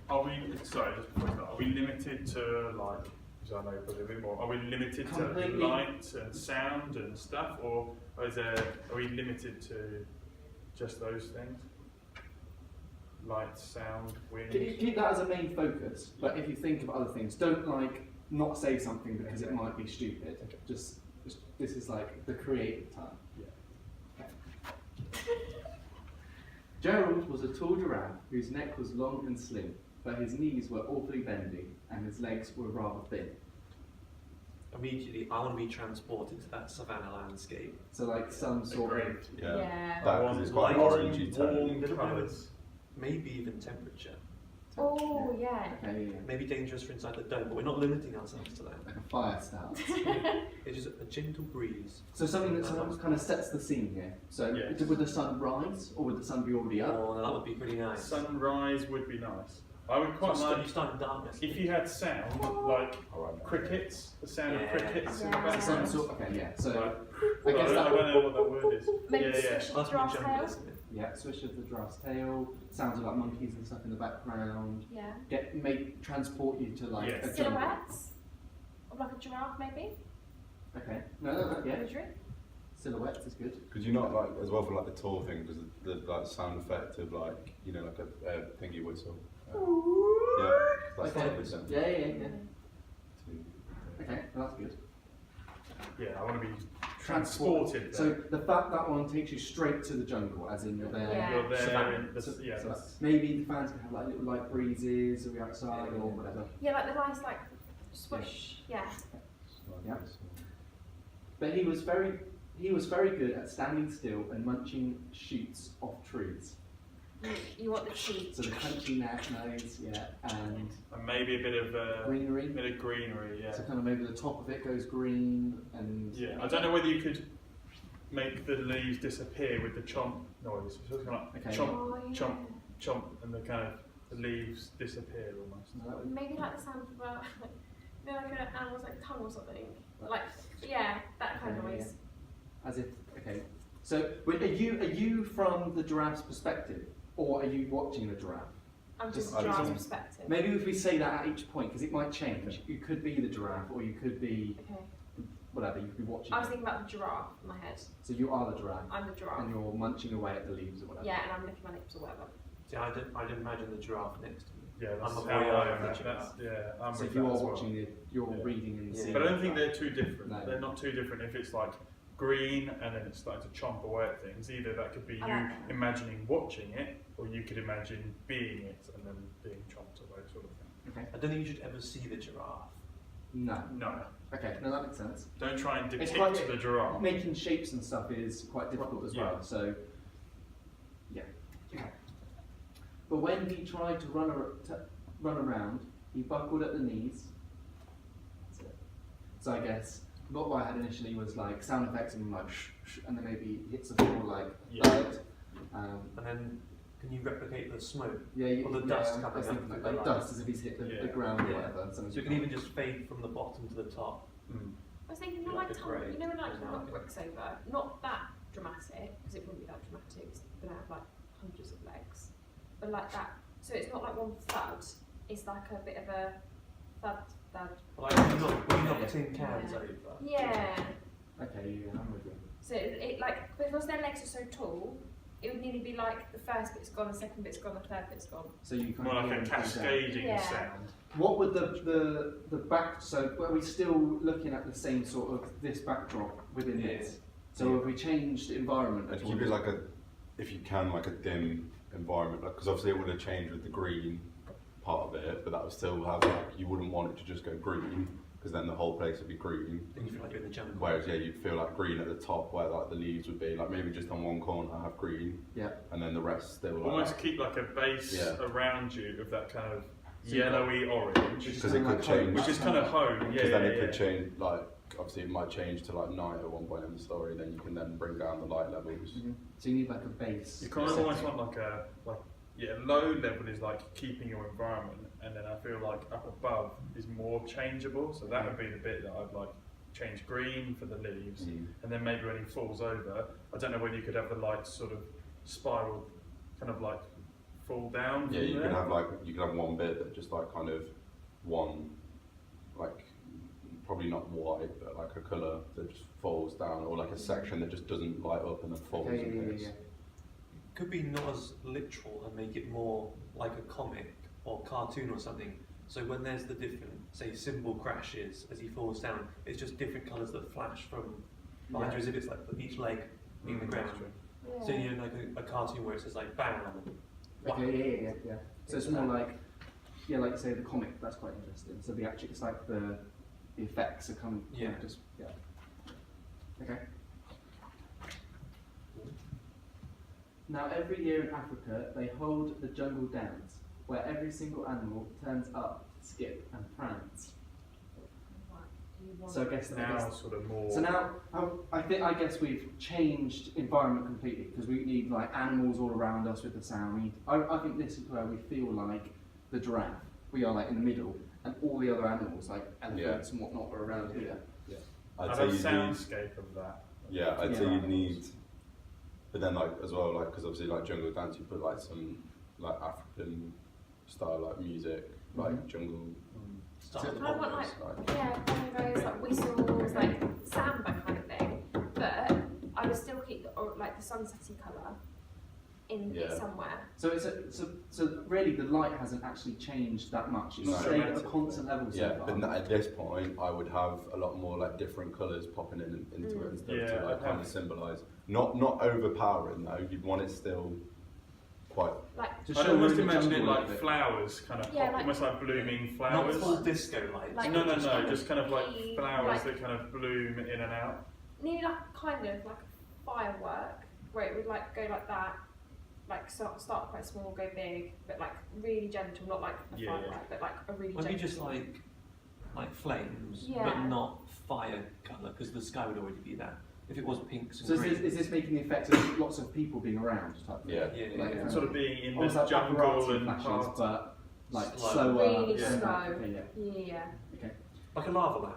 Are we, sorry, just before we start, are we limited to like, so I know probably a bit more, are we limited to light and sound and stuff, or are we limited to just those things? Light, sound, wind? Keep that as a main focus, but if you think of other things, don't like not say something because it might be stupid. Okay. Just this is like the creative time. Yeah. Okay. Gerald was a tall giraffe whose neck was long and slim, but his knees were awfully bendy and his legs were rather thin. Immediately, I want to be transported to that savannah landscape. So like some sort of Yeah. That is quite orangey warm tone. colours. Maybe even temperature. Oh, yeah. Okay, yeah. Maybe dangerous for inside the dome, but we're not limiting ourselves to that. Like a fire start. It's just a gentle breeze. So something that kind of sets the scene here. So Yes. would the sun rise or would the sun be already up? Oh, no, that would be pretty nice. Sunrise would be nice. I would quite So like you start in darkness. if you had sound like crickets, the sound of crickets in the Yeah. Some background. sort. Okay, yeah. So Like, I guess I that don't know what that word is. Maybe Yeah, yeah. swish of That's the more giraffe's jungle, tail. isn't it? yeah, swish of the giraffe's tail, sounds of like monkeys and stuff in the background. Yeah. Transport you to like Yes. a jungle. Silhouettes of like a giraffe, maybe. Okay. No, yeah. Imagery. Silhouettes is good. Could you not like as well for like the tour thing? Does the like sound effect of like like a thingy whistle? Yeah, that's Okay. 100%. Yeah. Okay, well, that's good. Yeah, I want to be transported. So the fact that one takes you straight to the jungle, as in you're there. Yeah. You're there Savannah. in the, So that's- maybe the fans can have like little light breezes or be outside or whatever. Yeah, like the nice like swish. Yeah. Yeah. But he was very good at standing still and munching shoots off trees. You want the cheese. So the crunchy nose, yeah, and maybe a bit of greenery. greenery, yeah. So kind of maybe the top of it goes green and Yeah, I don't know whether you could make the leaves disappear with the chomp noise. So it's kind of like Okay. chomp, Oh, yeah. chomp, chomp, and the kind of the leaves disappear almost. No, that would- Maybe like the sound of like an animal's like tongue or something. Like yeah, that kind of Okay, noise. as if okay. So wait, are you from the giraffe's perspective, or are you watching the giraffe? I'm just I giraffe's don't- perspective. Maybe if we say that at each point, because it might change. You could be the giraffe, or you could be Okay. whatever. You could be watching. I was it. thinking about the giraffe in my head. So you are the giraffe, I'm the giraffe. and you're munching away at the leaves or whatever. Yeah, and I'm licking my lips or whatever. See, I didn't imagine the giraffe next to me. Yeah, that's I'm a how voyeur I of the imagine. giraffe. I'm So with you that are as well. watching it. You're Yeah. reading and Yeah. seeing. But I don't think they're too different. No. They're not too different if it's like green and then it's starting to chomp away at things. Either that could be I you like that. imagining watching it, or you could imagine being it and then being chomped away, sort of thing. Okay. I don't think you should ever see the giraffe. No. No, Okay. No, that makes sense. don't try and It's depict quite- the giraffe. Making shapes and stuff is quite difficult as well. Yeah. So, yeah. Okay. But when he tried to run around, he buckled at the knees. That's it. So I guess what I had initially was like sound effects and like and then maybe hits the floor like Yeah. that. And then, can you replicate the smoke? Yeah, Or the dust I was coming thinking up like through the dust as if he's hit the Yeah. ground or Yeah. whatever. So you can even just fade from the bottom to the top. Mm. I was thinking, Like like a tongue, grey. you know, when like you Yeah. knock bricks over, not that dramatic because it wouldn't be that dramatic. It's gonna have like hundreds of legs, but like that. So it's not like one thud. It's like a bit of a thud, thud. Like when you knock tin cans Yeah. over. Yeah. Okay, yeah, I'm with you. So it like because their legs are so tall, it would nearly be like the first bit's gone, the second bit's gone, the third bit's gone. So you kind More of like a cascading Yeah. sound. What would the back? So are we still looking at the same sort of this backdrop within Yeah. this? So have we changed the environment? If you keep it like if you can, like a dim environment, because obviously it would have changed with the green part of it, but that would still have like, you wouldn't want it to just go green, because then the whole place would be green. Then you feel like you're in the jungle. Whereas you'd feel like green at the top, where like the leaves would be, like maybe just on one corner have green, Yeah. and then the rest still like Almost keep like a base Yeah. around you of that kind of So you've got- yellowy orange, because it could change. which is kind of home. Yeah, Because then yeah, it could yeah. change, like obviously it might change to like night at one point in the story. Then you can then bring down the light levels. Mhm. So you need like a base. You kind of almost want like a low level is like keeping your environment, and then I feel like up above is more changeable. So that would be the bit that I'd like change green for the leaves, Mm. and then maybe when he falls over, I don't know whether you could have the lights sort of spiral, kind of like fall down. Yeah, from you there. can have one bit that just like kind of one, like probably not white, but like a colour that just falls down, or like a section that just doesn't light up and then falls. Okay, and hits. yeah. Could be not as literal and make it more like a comic or cartoon or something. So when there's the different, say, symbol crashes as he falls down, it's just different colours that flash from behind you, as if it's like each leg in the ground. Yeah. So you know, like a cartoon where it says like bam. Okay, yeah. So it's more like, yeah, like you say, the comic. That's quite interesting. So the actual, it's like the effects are coming. Yeah. Just yeah. Okay. Now every year in Africa, they hold the jungle dance, where every single animal turns up, skip, and prance. So I guess Now sort of more. So now, I guess we've changed environment completely because we need like animals all around us with the sound. I think this is where we feel like the giraffe. We are like in the middle, and all the other animals like elephants and whatnot are around here. I'd I'd say have you need. soundscape of that. Yeah, I'd say Yeah. you need. But then like as well, like because obviously like jungle dance, you put like some like African style like music, like jungle. Start So at the I want bottom. like, yeah, bongos, like whistles, like samba kind of thing. But I would still keep the sunsetty colour in Yeah. it somewhere. So so really the light hasn't actually changed that much. It's No. stayed at a constant level so Yeah, far. but at this point, I would have a lot more like different colours popping into it and stuff Yeah, to like I'd kind have- of symbolise. Not overpowering though. You'd want it still quite. Like, To I'd show almost we're in the imagine it jungle a like bit. flowers, kind of Yeah, pop, like- almost like blooming Not flowers. full disco lights. Like- no, but just kind of- just kind of like pea, flowers like- that kind of bloom in and out. nearly like kind of like a firework where it would like go like that, like start quite small, go big, but like really gentle, not like a Yeah, firework, yeah. but like a really Maybe gentle. just like flames, Yeah. but not fire colour, because the sky would already be that. If it was pinks and So greens. is this making the effect of lots of people being around? Type thing? Yeah. Yeah, Like, yeah. Sort of being in the almost like jungle paparazzi and flashes, part. but like Slow. slower. Really yeah. slow. Okay, Yeah. Like a lava lamp,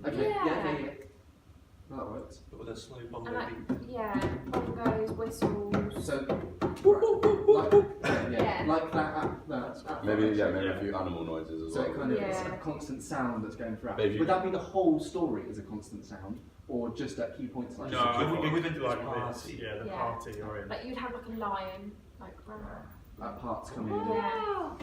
Okay. Yeah. Yeah. Well, that works. but with a slow bongo And like, beat. yeah, bongos, whistles. So, Yeah. like that. Maybe Yeah. a few animal noises as So well. it kind of it's Yeah. a constant sound that's going throughout. But if you- Would that be the whole story as a constant sound, or just at key points like No, this? I think it Within could this like party. this. Yeah, the Yeah. party you're in. Like you'd have like a lion, like Like parts coming in. yeah.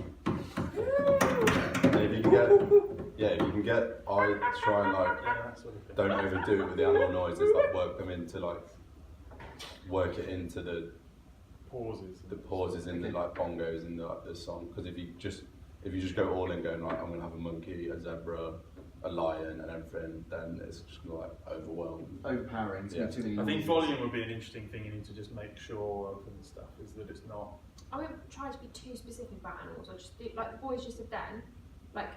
And if you can get, I try and like Yeah, that sort of thing. don't overdo it with the animal noises. Like work them into work it into the Pauses. pauses in the like bongos in the song. Because if you just go all in going like I'm gonna have a monkey, a zebra, a lion, and everything, then it's just gonna like overwhelm. Overpowering. Yeah. Too many I think noises. volume would be an interesting thing you need to just make sure of and stuff, is that it's not. I won't try to be too specific about animals. I just do, like the boys just said then, like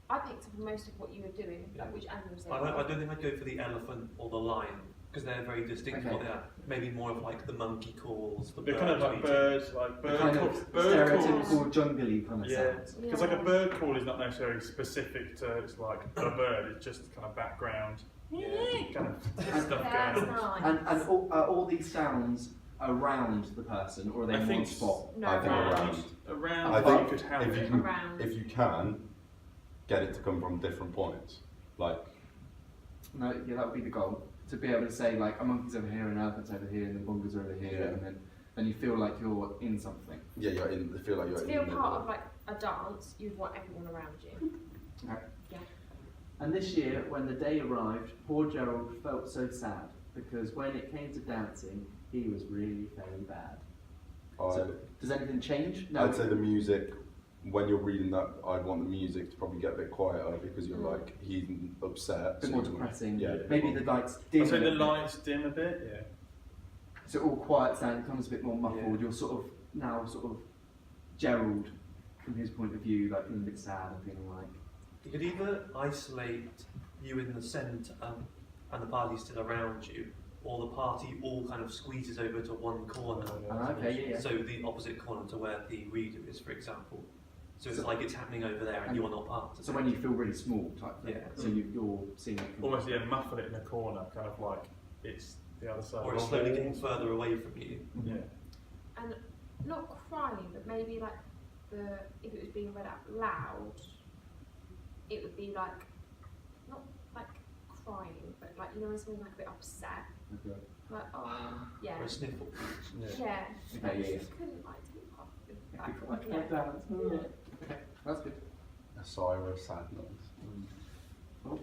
I picked up most of what you were doing, like which animals they I were. don't think I'd go for the elephant or the lion, because they're very distinct Okay. what they are. Maybe more of like the monkey calls, the They're bird kind of like tweeting. birds, like The bird, kind call, of bird calls. stereotypical jungly kind of Yeah, sounds. because like a bird call is not necessarily specific to it's like a bird. It's just kind of background, kind of stuff That's going on. nice. And are all these sounds around the person, or are they I in one think spot? No, I think around. Around, I you think could have if you it. can, Around. if you can, get it to come from different points. Like No, yeah, that would be the goal. To be able to say like a monkey's over here, an elephant's over here, and the bongos are over here, Yeah. and then you feel like you're in something. yeah, you're in. I feel like you're To in feel the part middle. of like a dance, you'd want everyone around you. And this year, when the day arrived, poor Gerald felt so sad because when it came to dancing, he was really very bad. So, does anything change? I'd say the music. When you're reading that, I'd want the music to probably get a bit quieter because you're Mm. like he's upset. a bit so more you- depressing. Yeah. Maybe the lights dim. I'd say a the little bit. lights dim a bit. Yeah. So it all quiets down, it becomes a bit more muffled. Yeah. You're sort of now Gerald, from his point of view, like feeling a bit sad and feeling like. You could either isolate you in the centre and the party still around you, or the party all kind of squeezes over to one corner. Okay, yeah. So the opposite corner to where the reader is, for example. So it's So- like it's happening over there and and- you're not part of So it. when you feel really small type thing. Yeah. So you're seeing it. from- Almost muffle it in a corner, kind of like it's the other side. Or of it's the slowly wall. getting further away from you. Yeah. And not crying, but maybe like if it was being read out loud, it would be like not like crying, but like you know when someone's like a bit upset, Okay. like yeah, Or a sniffle. yeah. Okay, yeah, Just couldn't like take part of yeah. that. Like Yeah. that. Okay, that's good. A sigh or a sad noise.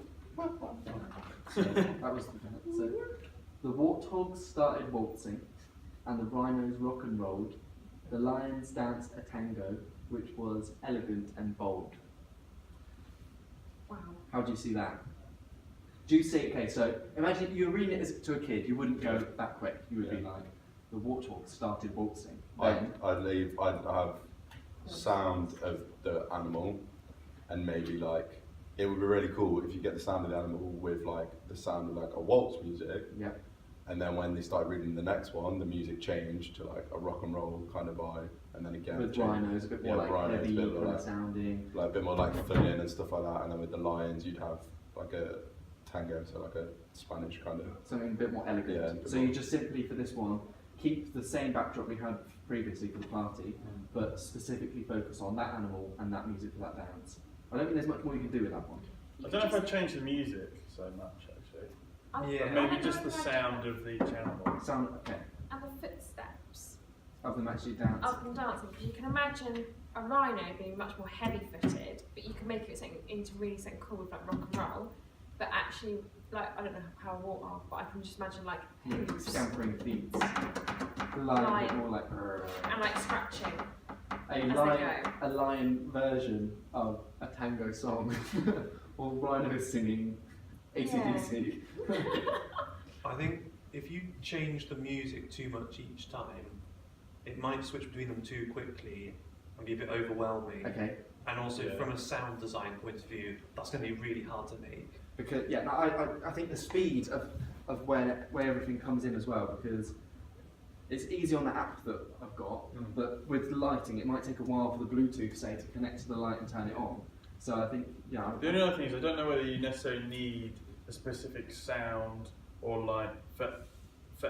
So that was so the warthogs started waltzing, and the rhinos rock and rolled. The lions danced a tango, which was elegant and bold. Wow. How do you see that? Do you see? Okay, so imagine you were reading it to a kid. You wouldn't go that quick. You would be like, the warthog started waltzing. Then, I'd have sound of the animal, and maybe like it would be really cool if you get the sound of the animal with like the sound of like a waltz music. yeah. And then when they started reading the next one, the music changed to like a rock and roll kind of vibe, and then again With it changed, rhinos, a bit more like rhinos, heavy a bit more kind of like, sounding. like a bit more like thudding and stuff like that. And then with the lions, you'd have like a tango, so like a Spanish kind of. Something a bit more elegant. Yeah, a bit so more. you just simply for this one keep the same backdrop we had previously for the party, but specifically focus on that animal and that music for that dance. I don't think there's much more you can do with that one. I don't know if I'd change the music so much actually. Yeah. Maybe just the sound of each animal. Sound okay. And the footsteps Of them actually dance. of them dancing, because you can imagine a rhino being much more heavy-footed, but you can make it something into really something cool with like rock and roll. But actually, like I don't know how a warthog, but I can just imagine like hooves Scampering feet. The lion, a bit more like and like scratching. a they lion version of a tango song, or rhinos singing AC/DC. I think if you change the music too much each time, it might switch between them too quickly and be a bit overwhelming. Okay. And also Yeah. from a sound design point of view, that's going to be really hard to make. Because yeah, no, I think the speed of where everything comes in as well, because it's easy on the app that I've got, but with lighting it might take a while for the Bluetooth say to connect to the light and turn it on. So I think The only other thing is I don't know whether you necessarily need a specific sound or like for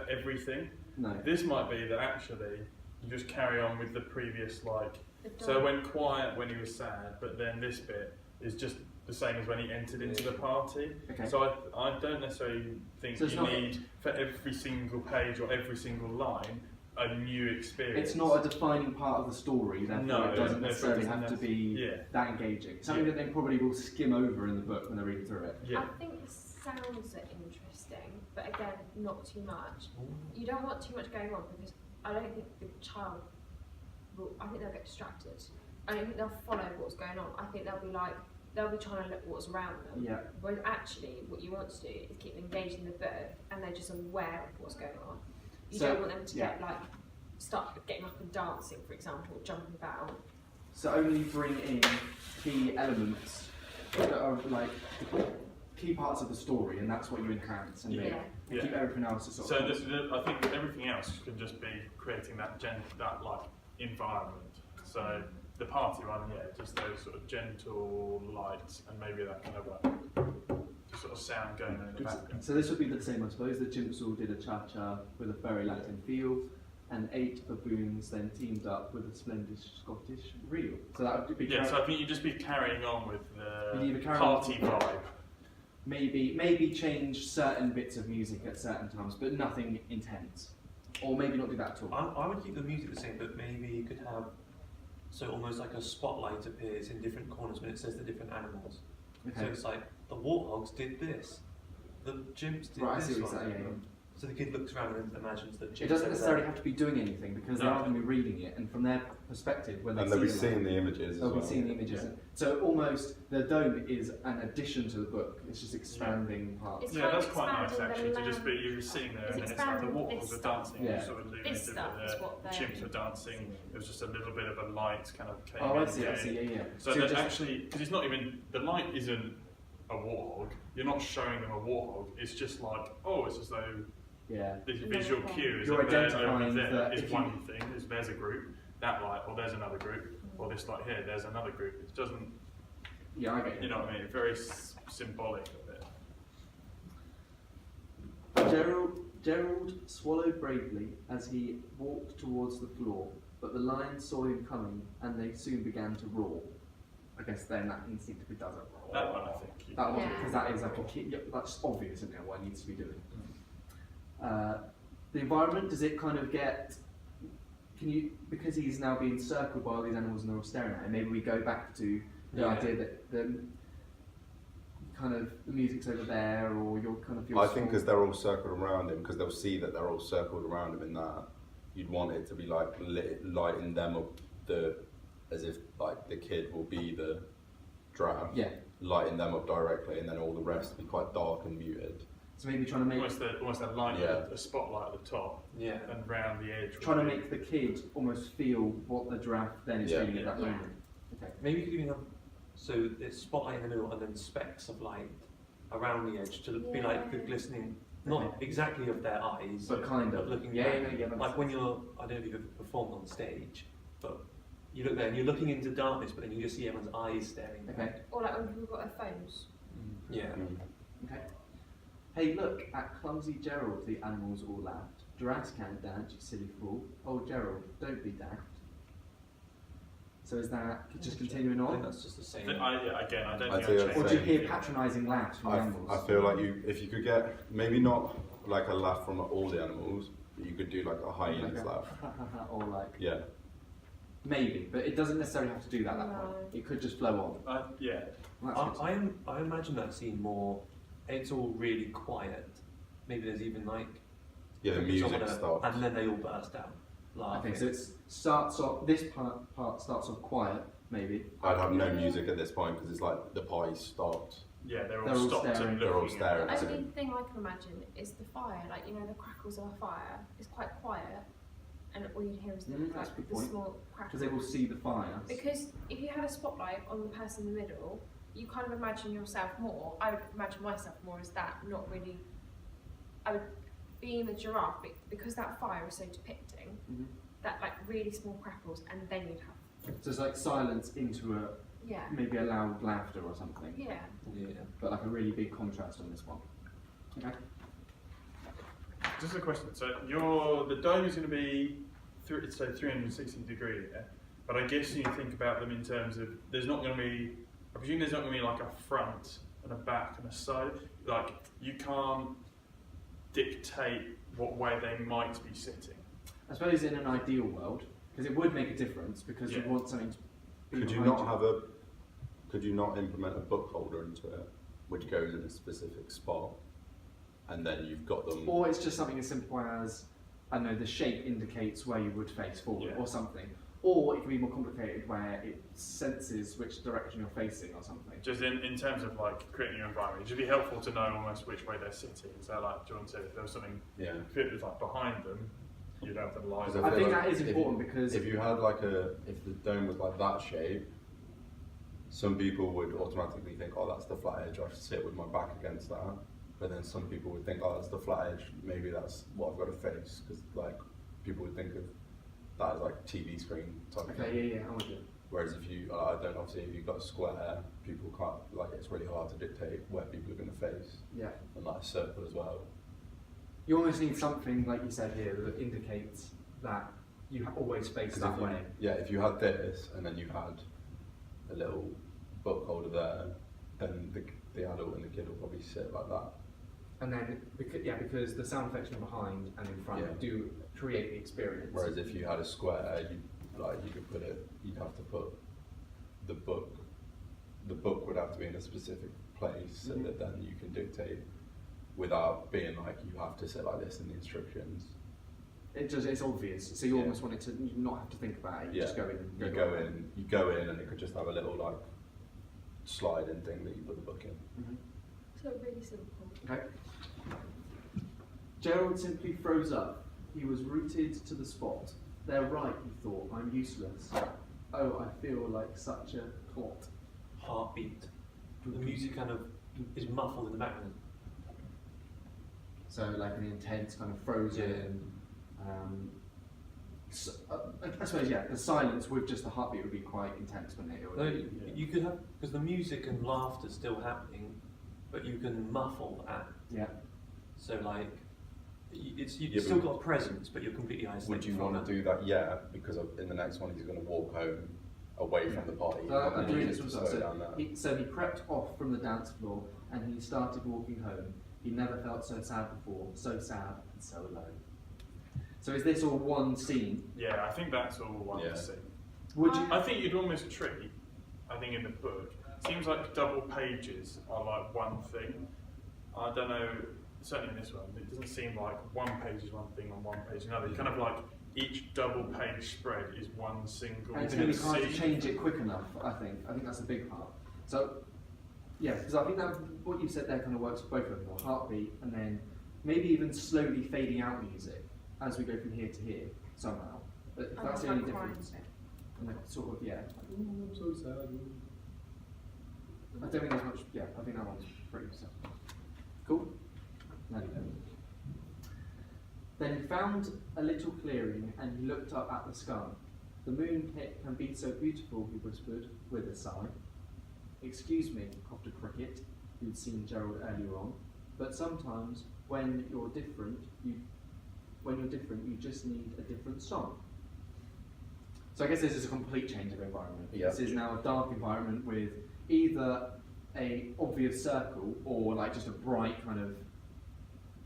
everything. no. This might be that actually you just carry on with the previous like. The So dog. when quiet when he was sad, but then this bit is just the same as when he entered into the party. Okay. So I don't necessarily think So it's you not- need for every single page or every single line a new experience. It's not a defining part of the story, therefore No, it doesn't no, necessarily it doesn't have to be Yeah. that engaging. Something Yeah. that they probably will skim over in the book when they're reading through it. Yeah. I think the sounds are interesting, but again, not too much. You don't want too much going on because I don't think the child will. I think they'll get distracted. I don't think they'll follow what's going on. I think they'll be trying to look what's around them. Yeah. Whereas actually, what you want to do is keep them engaged in the book, and they're just aware of what's going on. You So, don't want them to yeah. get like start getting up and dancing, for example, or jumping about. So only bring in key elements that are like key parts of the story, and that's what you enhance and make. Yeah. Yeah. Keep everything else as sort So of I think everything else can just be creating that like environment. So the party one, yeah, just those sort of gentle lights and maybe that kind of like just sort of sound going on in the background. So this would be the same, I suppose. The chimps all did a cha-cha with a very Latin feel, and 8 baboons then teamed up with a splendid Scottish reel. So that would be Yeah, so I think you'd just be carrying on with the You either carry party on- vibe. maybe change certain bits of music at certain times, but nothing intense. Or maybe not do that at all. I would keep the music the same, but maybe you could have so almost like a spotlight appears in different corners when it says the different animals. So Okay. it's like the warthogs did this, the chimps did Right, I see this what you're one. saying, yeah. So the kid looks around and imagines that chimps It doesn't did necessarily that. have to be doing anything because they No. are going to be reading it, and from their perspective, when they And see they'll be the seeing light, the images as they'll well. be seeing the images. Yeah. So almost the dome is an addition to the book. It's just expanding parts. It's Yeah, kind of that's quite nice expanding the actually, to just be land. you're sitting there It's and then it's like the expanding warthogs this are stuff. dancing, Yeah. you sort of illuminated This stuff is the what they're. chimps were dancing, there was just a little bit of a light kind of came Oh, I in see, there. yeah. So you're that just- actually, because it's not even, the light isn't a warthog, you're not showing them a warthog, it's just like, oh, it's as though yeah. the Another visual thing. cue is You're that there, identifying over there that is if you- one thing, there's a group, that light, or there's another group, or this light here, there's another group. It doesn't, Yeah, I get you know what I mean, very symbolic of it. Gerald swallowed bravely as he walked towards the floor, but the lions saw him coming, and they soon began to roar. I guess then that instinctively does it. That one, I think. That one, Yeah. because that is like a kid. Yeah, that's obvious, isn't it? What it needs to be doing. The environment, does it kind of get? Can you, because he's now being circled by all these animals and they're all staring at him? Maybe we go back to the Yeah. idea that the kind of the music's over there, or you're kind of. I think because they're all circled around him, because they'll see that they're all circled around him in that, you'd want it to be like lighting them up, as if like the kid will be the giraffe, Yeah. lighting them up directly, and then all the rest be quite dark and muted. So maybe trying to make Almost a line, Yeah. a spotlight at the top, Yeah. and round the edge. trying to would be- make the kid almost feel what the giraffe then is Yeah. feeling at that Yeah. moment. Okay. Maybe you could even have, so it's spotlight in the middle and then specks of light around the edge to be like the Yeah. glistening, not exactly of their eyes, But kind of. but looking Yeah, back. yeah, yeah, that Like makes when you're, I don't know if you've ever performed on stage, but you look there and you're looking into darkness, but then you just see everyone's eyes staring. Okay. Or like when people got their phones. Yeah. Okay. Hey, look, at clumsy Gerald, the animals all laughed. Giraffes can't dance, you silly fool. Oh, Gerald, don't be daft. So is that just continuing I think on? that's just the same. Again, I don't I'd think say I'd that's change Or do you hear anything. patronising laughs from the animals? I feel like if you could get, maybe not like a laugh from all the animals, but you could do like a hyena's Like a laugh. or like, Yeah. maybe, but it doesn't necessarily have to do that at that No. point. It could just flow on. Yeah. Well, that's good. I imagine that scene more, it's all really quiet. Maybe there's even like, Yeah, the crickets on music it, stops. and then they all burst out laughing. Okay, so it starts off, this part starts off quiet, maybe. I'd have no music at this point because it's like the pie stopped. Yeah, they're They're all all stopped staring. and They're all looking. staring. The That's only it. thing I can imagine is the fire, like you know the crackles of a fire. It's quite quiet, and all you hear is the, That's a like, good the point. small crackles. Because they will see the fire. Because if you had a spotlight on the person in the middle, you kind of imagine yourself more. I would imagine myself more as that, not really. I would being the giraffe because that fire is so depicting. Mhm. That like really small crackles, and then you'd have So it's like silence into a yeah, maybe a loud laughter or something. yeah. Yeah. But like a really big contrast on this one. Okay. Just a question. So the dome is going to be 360 degree, yeah? But I guess you think about them in terms of there's not going to be. I presume there's not going to be like a front and a back and a side. Like you can't dictate what way they might be sitting. I suppose in an ideal world, because it would make a difference, because you Yeah. want something to be Could you behind not have a? Could you not implement a book holder into it, which goes in a specific spot, and then you've got them? Or it's just something as simple as, I don't know, the shape indicates where you would face forward, Yeah. or something. Or it can be more complicated where it senses which direction you're facing or something. Just in terms of like creating your environment, it should be helpful to know almost which way they're sitting. So like John said, if there was something Yeah. if it was like behind them, you'd have the lines. Because I feel think like that is if important because If you had like if the dome was like that shape, some people would automatically think, oh, that's the flat edge, I should sit with my back against that. But then some people would think, oh, that's the flat edge, maybe that's what I've got to face. Because like people would think of that as like TV screen type of thing. okay, yeah, I'm with you. Whereas if you, I don't obviously, if you've got a square, people can't, like it's really hard to dictate where people are going to face. Yeah. And like a circle as well. You almost need something, like you said here, that indicates that you always face 'Cause that if you- way. Yeah, if you had this and then you had a little book holder there, then the adult and the kid will probably sit like that. And then, because the sound effects from behind and in front Yeah. do create the experience. Whereas if you had a square, you could put it, you'd have to put the book would have to be in a specific place so that then you can dictate without being like you have to sit like this in the instructions. It's obvious, so you Yeah. almost want it to not have to think about it. You just go in and You go in and it could just have a little like slide-in thing that you put the book in. Mhm. So really simple. Okay. Gerald simply froze up. He was rooted to the spot. They're right, he thought. I'm useless. Oh, I feel like such a clot. Heartbeat. The music kind of is muffled in the background. So like an intense kind of frozen. I suppose the silence with just the heartbeat would be quite intense, wouldn't it? It would No, be, you could have, because the music and laughter still happening, but you can muffle that. yeah. So like, You've Yeah, still but- got a presence, but you're completely isolated. Would you from want to that. do that? Yeah, because in the next one he's going to walk home away from the party. So I'm and doing you this need one. to slow down there. So he crept off from the dance floor and he started walking home. He never felt so sad before, so sad and so alone. So is this all one scene? Yeah, I think that's all one Yeah. scene. Would you? I think you'd almost treat, I think in the book, it seems like double pages are like one thing. I don't know, certainly in this one, it doesn't seem like one page is one thing and one page another. Kind of like each double page spread is one single And it's really hard to scene. change it quick enough, I think. I think that's a big part. So, yeah, because I think that what you said there kind of works for both of them. Heartbeat and then maybe even slowly fading out music as we go from here to here somehow. But if that's the only difference. And then sort of, yeah. I'm so sad. I don't think there's much, yeah, I think that one's pretty simple. Cool? There you go. Then he found a little clearing and he looked up at the sky. The moon can be so beautiful, he whispered with a sigh. Excuse me, coughed a cricket, who'd seen Gerald earlier on, but sometimes when you're different, you just need a different song. So I guess this is a complete change of environment. Yeah. This is now a dark environment with either a obvious circle or like just a bright kind of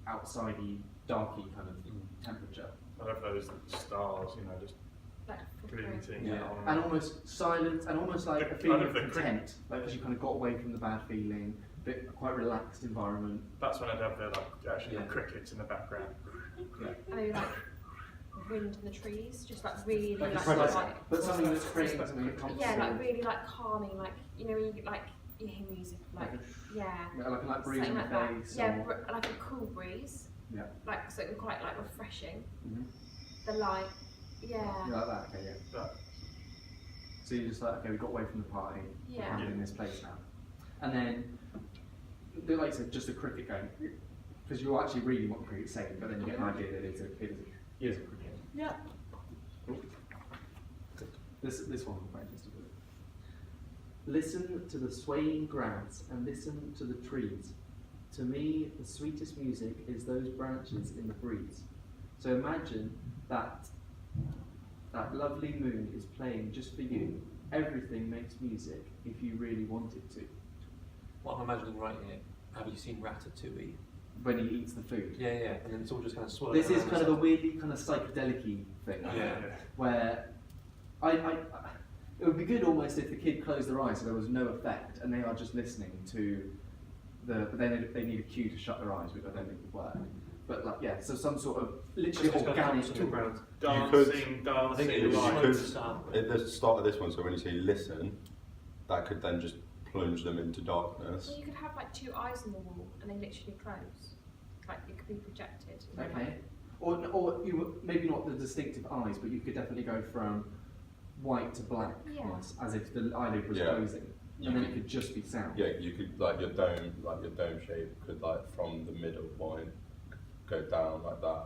outsidey, darky kind of temperature. I love those stars, you know, just Like, glinting. Yeah. on And almost silence and almost like The a feeling kind of of the content, like because you kind of got away from the bad feeling, quite relaxed environment. That's when I'd have the actually Yeah. the crickets in the background. and maybe like wind in the trees, just like really Like a like, process, like but something that's creating something comfortable. yeah, like really like calming, like you know when you hear music like yeah. Yeah, like breeze in Something the like that. face. Yeah, or, like a cool breeze. Yeah. Like something quite like refreshing. Mhm. The light. Yeah. Yeah, like that. Okay, yeah. That, So you're just like, okay, we got away from the party. Yeah. We're in this place now. And then, like I said, just a cricket going, because you actually really want the cricket saying, but then you get an idea that it is a cricket. Yeah. Cool. This one I'm quite interested with. Listen to the swaying grass and listen to the trees. To me, the sweetest music is those branches in the breeze. So imagine that lovely moon is playing just for you. Everything makes music if you really want it to. What I'm imagining writing it, have you seen Ratatouille? When he eats the food. Yeah, yeah, and then it's all just kind of swirling. This is around kind of a itself. weirdly kind of psychedelic-y thing. Yeah. Where it would be good almost if the kid closed their eyes so there was no effect and they are just listening to but then they need a cue to shut their eyes, which I don't think would work. But like, yeah, so some sort of literally It's just got to organic come to the tool. ground. dancing, I think it You was light. slow could- to start with. At the start of this one, so when you say listen, that could then just plunge them into darkness. Well, you could have like two eyes on the wall and they literally close. Like it could be projected. Okay. Or you maybe not the distinctive eyes, but you could definitely go from white to black, Yeah. almost, as if the eyelid was Yeah. closing, You and then it could- could just be sound. Yeah, you could like your dome shape could like from the middle point go down like that.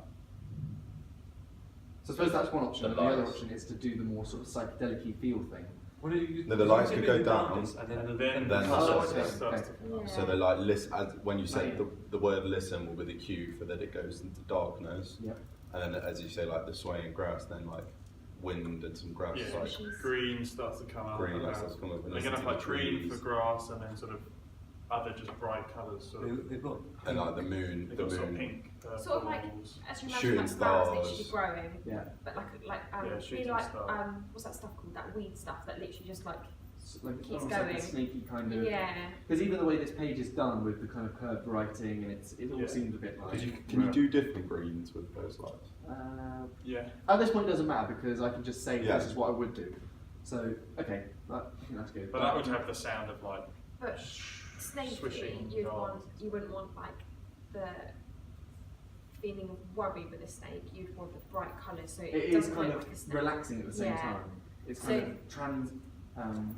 So I suppose that's one option. The And the other lights. option is to do the more sort of psychedelic-y feel thing. What do you? No, the lights you could do go the down, darkness, and then And the then the the lights light okay. starts to come Yeah. up. So they like listen as when you say Oh, yeah. the word listen will be the cue for that it goes into darkness. Yep. And then as you say like the swaying grass, then like wind and some grass Yeah, like green starts to come up. green like around. starts to come up and They're listen going to to have the like green for trees. grass and then sort of other just bright colours. Sort of. They've got And like the moon, They've the got sort of moon. pink Sort of like purples. as you imagine Shooting like flowers stars. literally growing, Yeah. but like Yeah, really shooting like star. what's that stuff called? That weed stuff that literally just like Like, Keeps almost like a going. sneaky kind of. yeah. Because even the way this page is done with the kind of curved writing, and it all Yeah. seems a bit like. Can you do different greens with those lights? Yeah. At this point, it doesn't matter because I can just say Yeah. this is what I would do. So okay, I think that's good. But that would have the sound of like But snaky, swishing you wouldn't want like the feeling of worry with a snake. You'd want the bright colours so it, It is doesn't kind look of like a snake. relaxing at the same Yeah. time. It's So- kind of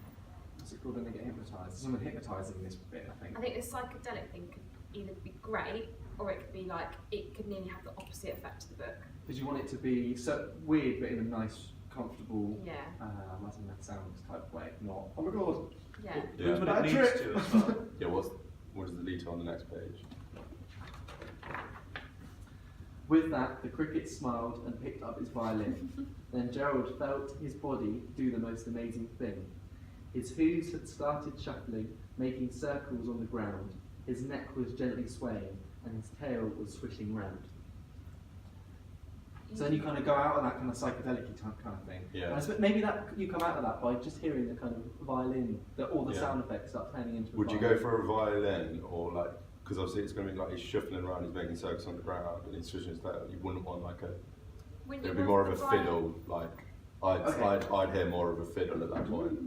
what's it called when they get hypnotised? Someone hypnotising this bit, I think. I think the psychedelic thing could either be great or it could be like it could nearly have the opposite effect to the book. Because you want it to be so weird, but in a nice, comfortable, Yeah, imagine that sounds type way, not oh my god. yeah. Yeah. what Bad it needs trip. to as well. Yeah, what is the detail on the next page? With that, the cricket smiled and picked up his violin. Then Gerald felt his body do the most amazing thing. His hooves had started shuffling, making circles on the ground. His neck was gently swaying, and his tail was swishing round. So then you kind of go out of that kind of psychedelic kind of thing. Yeah. And I suppose maybe that you come out of that by just hearing the kind of violin, that all the Yeah. sound effects start turning into. Would you go for a violin or like? Because obviously it's going to be like he's shuffling around, he's making circles on the ground, and he's switching his tail. You wouldn't want like a. When It'd you be more of want a the violin- fiddle. Like I'd hear more of a fiddle at that point.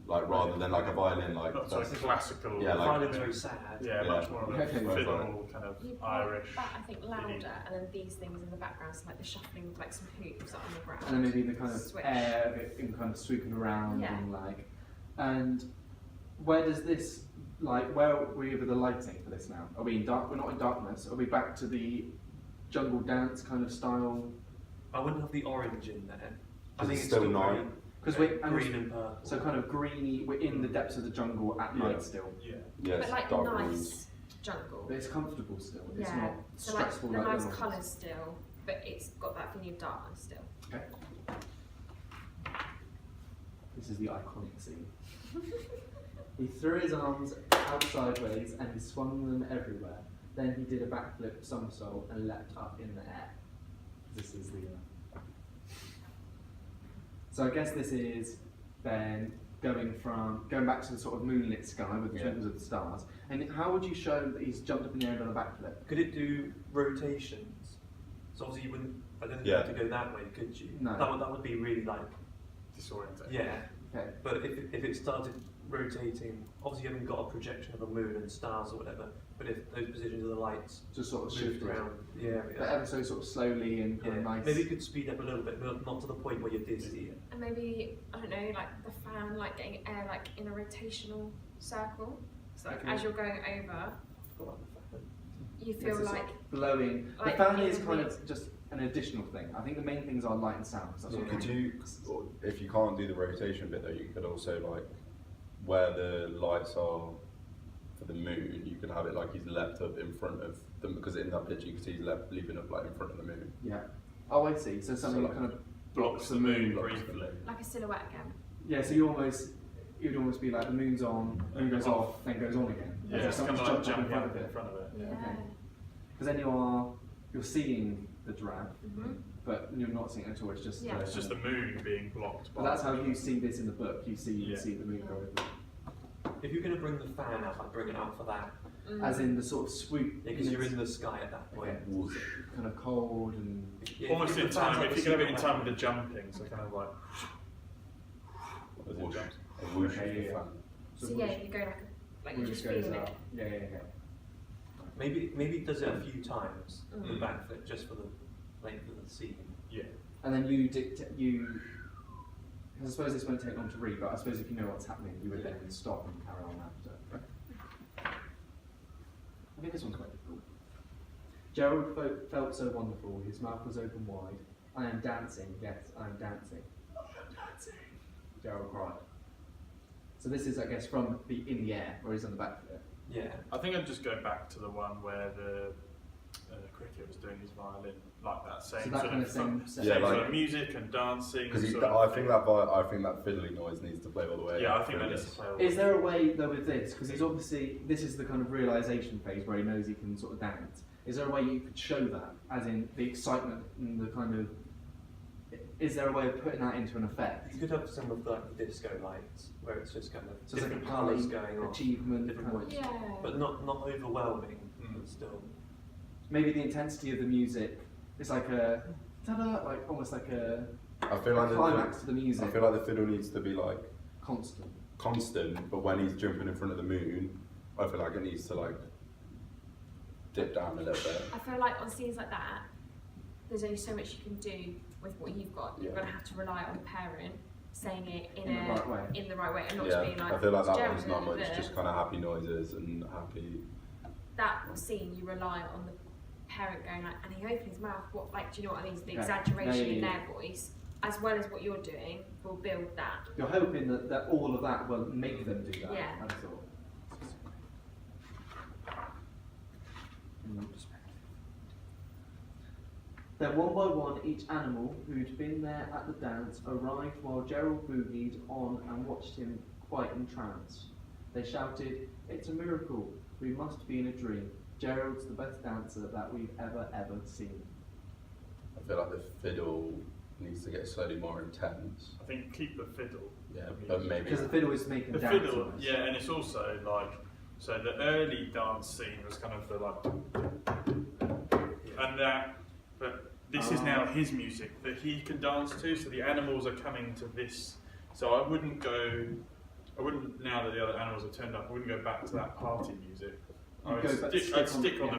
Like rather than like a violin, like Not so that's- classical. Yeah, The like- violin's very sad. Yeah, Yeah. much more of a Okay. fiddle kind of You'd Irish. want that, I think, louder, and then these things in the background, so like the shuffling of like some hoops up on the ground. And then maybe the kind of Swish. air of it in kind of swooping around Yeah. and like. And where does this, like, where are we with the lighting for this now? Are we in dark? We're not in darkness. Are we back to the jungle dance kind of style? I wouldn't have the orange in there. I 'Cause think it's it's still still night. very Because we're green and purple. so kind of greeny. We're in the depths of the jungle at Yeah. night still, Yeah. yes, But like dark nice greens. jungle. but it's comfortable still. It's Yeah. not So like stressful the like nice the others. colours still, but it's got that feeling of darkness still. Okay. This is the iconic scene. He threw his arms out sideways and he swung them everywhere. Then he did a backflip somersault and leapt up in the air. This is the. So I guess this is Ben going back to the sort of moonlit sky with the Yeah. twinkles of the stars. And how would you show that he's jumped up in the air and done a backflip? Could it do rotations? So obviously you wouldn't. I don't think Yeah. you have to go that way, could you? No. That would be really like Disorientating. yeah. Okay. But if it started rotating, obviously you haven't got a projection of a moon and stars or whatever. But if those positions of the lights Just sort of moved shifted. around the area, But ever so sort of slowly and kind yeah, of nice. maybe it could speed up a little bit, but not to the point where you're dizzy. And maybe, I don't know, like the fan, like getting air like in a rotational circle. So like Okay. as you're going over, you It's feel a sort like of blowing. like the fan in is the kind wind. of just an additional thing. I think the main things are light and sound. 'Cause that's So what could we're you, or if you can't do the rotation bit though, you could also like where the lights are for the moon, you could have it like he's leapt up in front of them because in that picture you can see he's leaping up like in front of the moon. Yeah. Oh, I see. So something So, like, kind of blocks the moon. briefly. like a silhouette again. Yeah. So you'd almost be like the moon's on, moon goes off, then goes on again. Yeah, As if it's kind someone's of like jumped up in jumping front up of in it. front of it. Yeah. Okay. Because then you're seeing the drab, Mm-hmm. but you're not seeing it at all. It's just Yeah. It's just the moon being blocked. But that's how you see this in the book. You see Yeah. the moon go over. If you're going to bring the fan out, I'd bring it out for that. As in the sort of swoop. Because you're in the sky at that point. Okay. Kind of cold and. Yeah, Almost if in the fan's time, like if the you can have it in Superman- time with the jumping, so kind of like. As in Whoosh. a whoosh Okay, of the yeah. fan. So yeah, you go like you Whoosh just goes feeling up. it. Yeah, yeah. Maybe it does it a few times, the Mm. backflip, just for the length of the scene. Yeah. And then you dictate you. I suppose this won't take long to read, but I suppose if you know what's happening, you would then stop and carry on after. I think this one's quite difficult. Gerald felt so wonderful. His mouth was open wide. I am dancing. Yes, I am dancing. I am dancing. Gerald cried. So this is, I guess, from the in the air, where he's on the back foot. Yeah. I think I'd just go back to the one where the cricket was doing his violin, like that same So that sort kind of of same same Yeah, sort like- of music and dancing. Because sort of I thing. think that fiddly noise needs to play all the way. Yeah, I think through that needs this. to play. all Is the- there a way though with this? Because he's obviously this is the kind of realization phase where he knows he can sort of dance. Is there a way you could show that, as in the excitement and the kind of? Is there a way of putting that into an effect? You could have some of like the disco lights, where it's just kind of So it's like different a colours party, going on, achievement, different kind of- points, Yeah. but not overwhelming, Mm. but still. Maybe the intensity of the music is like a ta-da, like almost like a I feel like climax to the I music, feel like the fiddle needs to be like constant. constant, but when he's jumping in front of the moon, I feel like it needs to like dip down a little bit. I feel like on scenes like that, there's only so much you can do with what you've got. You're Yeah. going to have to rely on the parent saying it in In the right way. in the right way, and not just being Yeah, like. I feel like that "Gerald, one's not much, da, da, da." just kind of happy noises and happy. That scene, you rely on the parent going like, and he opened his mouth. What, like, do you know what I mean? The Okay. exaggeration in Yeah. their voice, as well as what you're doing, will build that. You're hoping that all of that will make them do that. Yeah. I thought. Then one by one, each animal who'd been there at the dance arrived while Gerald boogied on and watched him quite entranced. They shouted, "It's a miracle, we must be in a dream. Gerald's the best dancer that we've ever seen." I feel like the fiddle needs to get slowly more intense. I think keep the fiddle. Yeah, but maybe. Because the fiddle is making The dance fiddle, noise. yeah, and it's also like, so the early dance scene was kind of the like, and that, but this is now his music that he can dance to, so the animals are coming to this. So I wouldn't, now that the other animals have turned up, I wouldn't go back to that party music. You'd go back- I'd stick on yeah. the